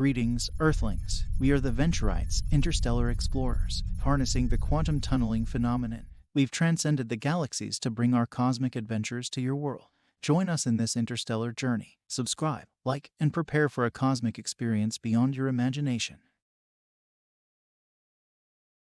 Greetings, Earthlings. We are the Venturites, interstellar explorers, harnessing the quantum tunneling phenomenon. We've transcended the galaxies to bring our cosmic adventures to your world. Join us in this interstellar journey. Subscribe, like, and prepare for a cosmic experience beyond your imagination.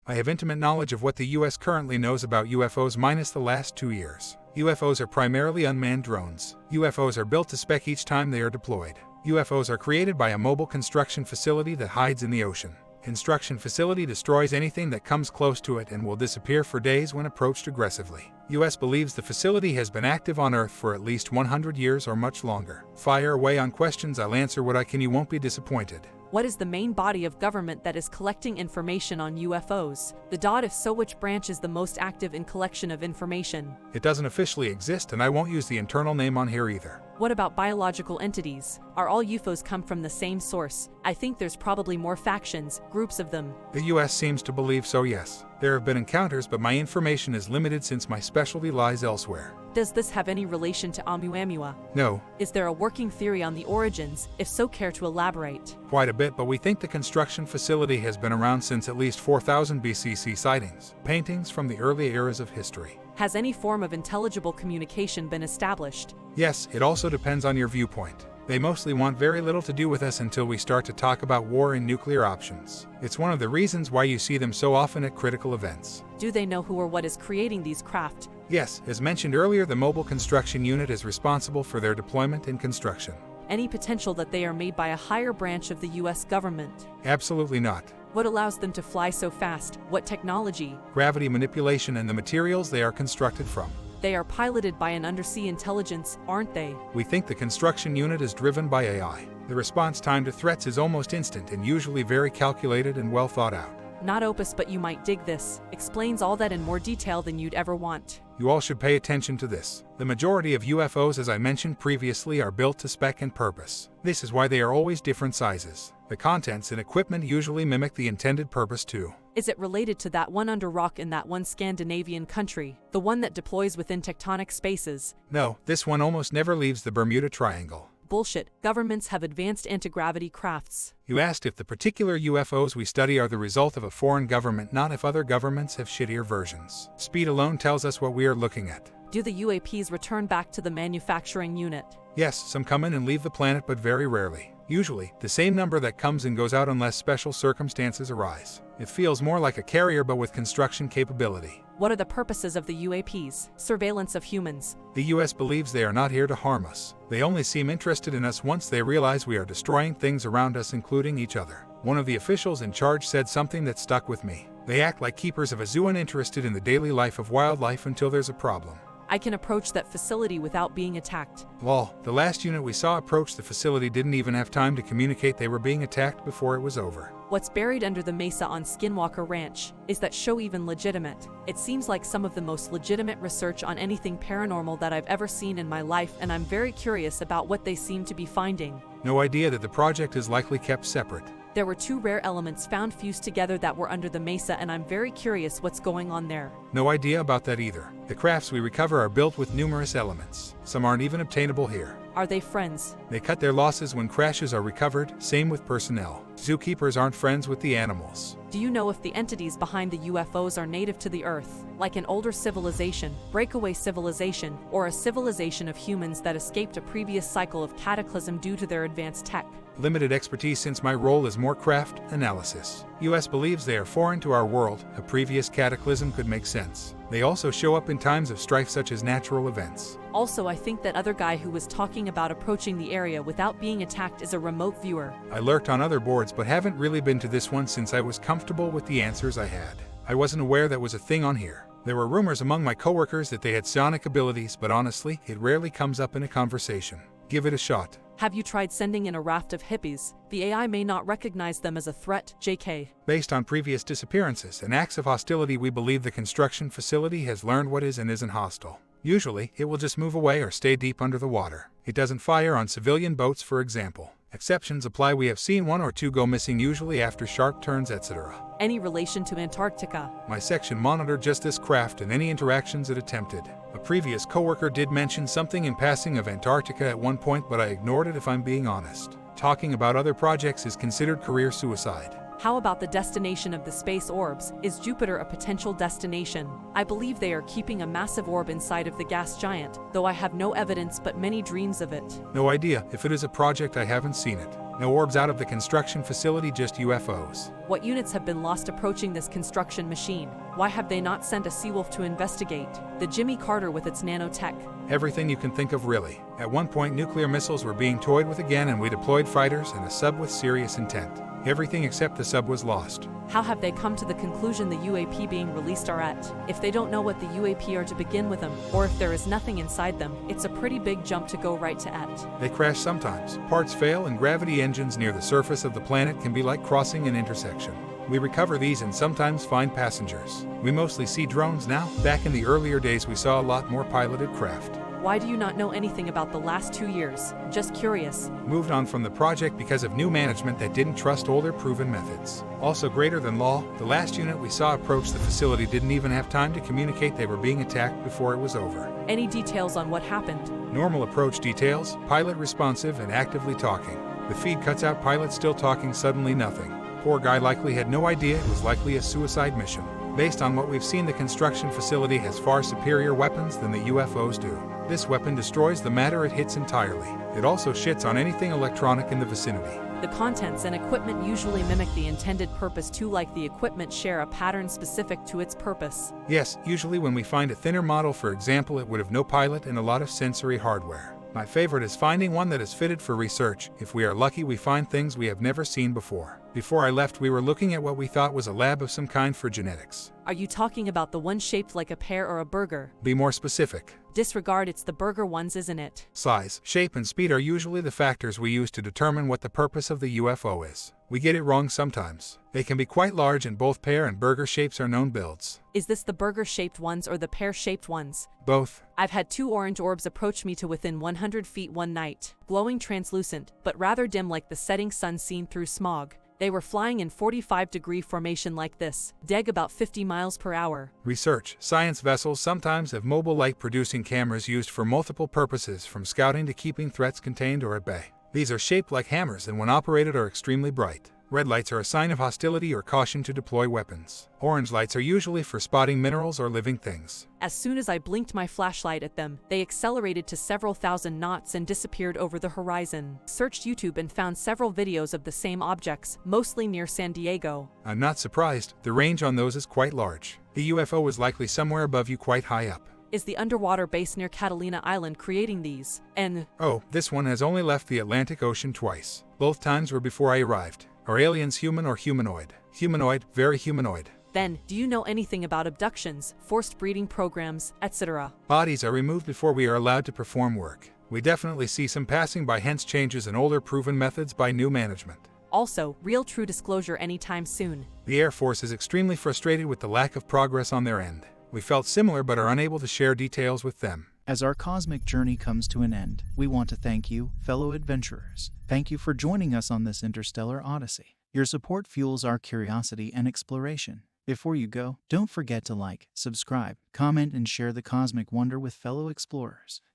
I have intimate knowledge of what the U.S. currently knows about UFOs minus the last 2 years. UFOs are primarily unmanned drones. UFOs are built to spec each time they are deployed. UFOs are created by a mobile construction facility that hides in the ocean. Construction facility destroys anything that comes close to it and will disappear for days when approached aggressively. U.S. believes the facility has been active on Earth for at least 100 years or much longer. Fire away on questions, I'll answer what I can, you won't be disappointed. What is the main body of government that is collecting information on UFOs? The DOD, if so, which branch is the most active in collection of information? It doesn't officially exist, and I won't use the internal name on here either. What about biological entities? Are all UFOs come from the same source? I think there's probably more factions, groups of them. The U.S. seems to believe so, yes. There have been encounters, but my information is limited since my specialty lies elsewhere. Does this have any relation to Oumuamua? No. Is there a working theory on the origins? If so, care to elaborate? Quite a bit, but we think the construction facility has been around since at least 4000 BCC sightings, paintings from the early eras of history. Has any form of intelligible communication been established? Yes, it also depends on your viewpoint. They mostly want very little to do with us until we start to talk about war and nuclear options. It's one of the reasons why you see them so often at critical events. Do they know who or what is creating these craft? Yes, as mentioned earlier, the Mobile Construction Unit is responsible for their deployment and construction. Any potential that they are made by a higher branch of the U.S. government? Absolutely not. What allows them to fly so fast? What technology? Gravity manipulation and the materials they are constructed from. They are piloted by an undersea intelligence, aren't they? We think the construction unit is driven by AI. The response time to threats is almost instant and usually very calculated and well thought out. Not opus, but you might dig this. Explains all that in more detail than you'd ever want. You all should pay attention to this. The majority of UFOs, as I mentioned previously, are built to spec and purpose. This is why they are always different sizes. The contents and equipment usually mimic the intended purpose too. Is it related to that one under rock in that one Scandinavian country? The one that deploys within tectonic spaces? No, this one almost never leaves the Bermuda Triangle. Bullshit. Governments have advanced anti-gravity crafts. You asked if the particular UFOs we study are the result of a foreign government, not if other governments have shittier versions. Speed alone tells us what we are looking at. Do the UAPs return back to the manufacturing unit? Yes, some come in and leave the planet, but very rarely. Usually, the same number that comes and goes out unless special circumstances arise. It feels more like a carrier but with construction capability. What are the purposes of the UAPs? Surveillance of humans. The US believes they are not here to harm us. They only seem interested in us once they realize we are destroying things around us, including each other. One of the officials in charge said something that stuck with me. They act like keepers of a zoo, uninterested in the daily life of wildlife until there's a problem. I can approach that facility without being attacked. Lol, the last unit we saw approach the facility didn't even have time to communicate they were being attacked before it was over. What's buried under the mesa on Skinwalker Ranch? Is that show even legitimate? It seems like some of the most legitimate research on anything paranormal that I've ever seen in my life, and I'm very curious about what they seem to be finding. No idea that the project is likely kept separate. There were 2 rare elements found fused together that were under the mesa, and I'm very curious what's going on there. No idea about that either. The crafts we recover are built with numerous elements. Some aren't even obtainable here. Are they friends? They cut their losses when crashes are recovered, same with personnel. Zookeepers aren't friends with the animals. Do you know if the entities behind the UFOs are native to the Earth, like an older civilization, breakaway civilization, or a civilization of humans that escaped a previous cycle of cataclysm due to their advanced tech? Limited expertise since my role is more craft analysis. US believes they are foreign to our world. A previous cataclysm could make sense. They also show up in times of strife such as natural events. Also, I think that other guy who was talking about approaching the area without being attacked is a remote viewer. I lurked on other boards but haven't really been to this one since I was comfortable with the answers I had. I wasn't aware that was a thing on here. There were rumors among my coworkers that they had psionic abilities, but honestly, it rarely comes up in a conversation. Give it a shot. Have you tried sending in a raft of hippies? The AI may not recognize them as a threat, JK. Based on previous disappearances and acts of hostility, we believe the construction facility has learned what is and isn't hostile. Usually, it will just move away or stay deep under the water. It doesn't fire on civilian boats, for example. Exceptions apply. We have seen 1 or 2 go missing, usually after sharp turns, etc. Any relation to Antarctica? My section monitored just this craft and any interactions it attempted. A previous coworker did mention something in passing of Antarctica at one point, but I ignored it if I'm being honest. Talking about other projects is considered career suicide. How about the destination of the space orbs? Is Jupiter a potential destination? I believe they are keeping a massive orb inside of the gas giant, though I have no evidence but many dreams of it. No idea. If it is a project, I haven't seen it. No orbs out of the construction facility, just UFOs. What units have been lost approaching this construction machine? Why have they not sent a Seawolf to investigate? The Jimmy Carter with its nanotech. Everything you can think of, really. At one point, nuclear missiles were being toyed with again, and we deployed fighters and a sub with serious intent. Everything except the sub was lost. How have they come to the conclusion the UAP being released are at? If they don't know what the UAP are to begin with them, or if there is nothing inside them, it's a pretty big jump to go right to at. They crash sometimes. Parts fail, and gravity engines near the surface of the planet can be like crossing an intersection. We recover these and sometimes find passengers. We mostly see drones now. Back in the earlier days, we saw a lot more piloted craft. Why do you not know anything about the last 2 years? Just curious. Moved on from the project because of new management that didn't trust older proven methods. Also greater than law, the last unit we saw approach the facility didn't even have time to communicate they were being attacked before it was over. Any details on what happened? Normal approach details, pilot responsive and actively talking. The feed cuts out, pilot still talking, suddenly nothing. Poor guy likely had no idea it was likely a suicide mission. Based on what we've seen, the construction facility has far superior weapons than the UFOs do. This weapon destroys the matter it hits entirely. It also shits on anything electronic in the vicinity. The contents and equipment usually mimic the intended purpose too, like the equipment share a pattern specific to its purpose. Yes, usually when we find a thinner model, for example, it would have no pilot and a lot of sensory hardware. My favorite is finding one that is fitted for research. If we are lucky, we find things we have never seen before. Before I left, we were looking at what we thought was a lab of some kind for genetics. Are you talking about the one shaped like a pear or a burger? Be more specific. Disregard, it's the burger ones, isn't it? Size, shape, and speed are usually the factors we use to determine what the purpose of the UFO is. We get it wrong sometimes. They can be quite large, and both pear and burger shapes are known builds. Is this the burger-shaped ones or the pear-shaped ones? Both. I've had 2 orange orbs approach me to within 100 feet one night, glowing translucent, but rather dim like the setting sun seen through smog. They were flying in 45-degree formation like this, deg about 50 miles per hour. Research. Science vessels sometimes have mobile light-producing cameras used for multiple purposes, from scouting to keeping threats contained or at bay. These are shaped like hammers and when operated are extremely bright. Red lights are a sign of hostility or caution to deploy weapons. Orange lights are usually for spotting minerals or living things. As soon as I blinked my flashlight at them, they accelerated to several thousand knots and disappeared over the horizon. Searched YouTube and found several videos of the same objects, mostly near San Diego. I'm not surprised. The range on those is quite large. The UFO was likely somewhere above you, quite high up. Is the underwater base near Catalina Island creating these? And oh, this one has only left the Atlantic Ocean twice. Both times were before I arrived. Are aliens human or humanoid? Humanoid, very humanoid. Then, do you know anything about abductions, forced breeding programs, etc.? Bodies are removed before we are allowed to perform work. We definitely see some passing by, hence changes in older proven methods by new management. Also, real true disclosure anytime soon. The Air Force is extremely frustrated with the lack of progress on their end. We felt similar but are unable to share details with them. As our cosmic journey comes to an end, we want to thank you, fellow adventurers. Thank you for joining us on this interstellar odyssey. Your support fuels our curiosity and exploration. Before you go, don't forget to like, subscribe, comment, and share the cosmic wonder with fellow explorers.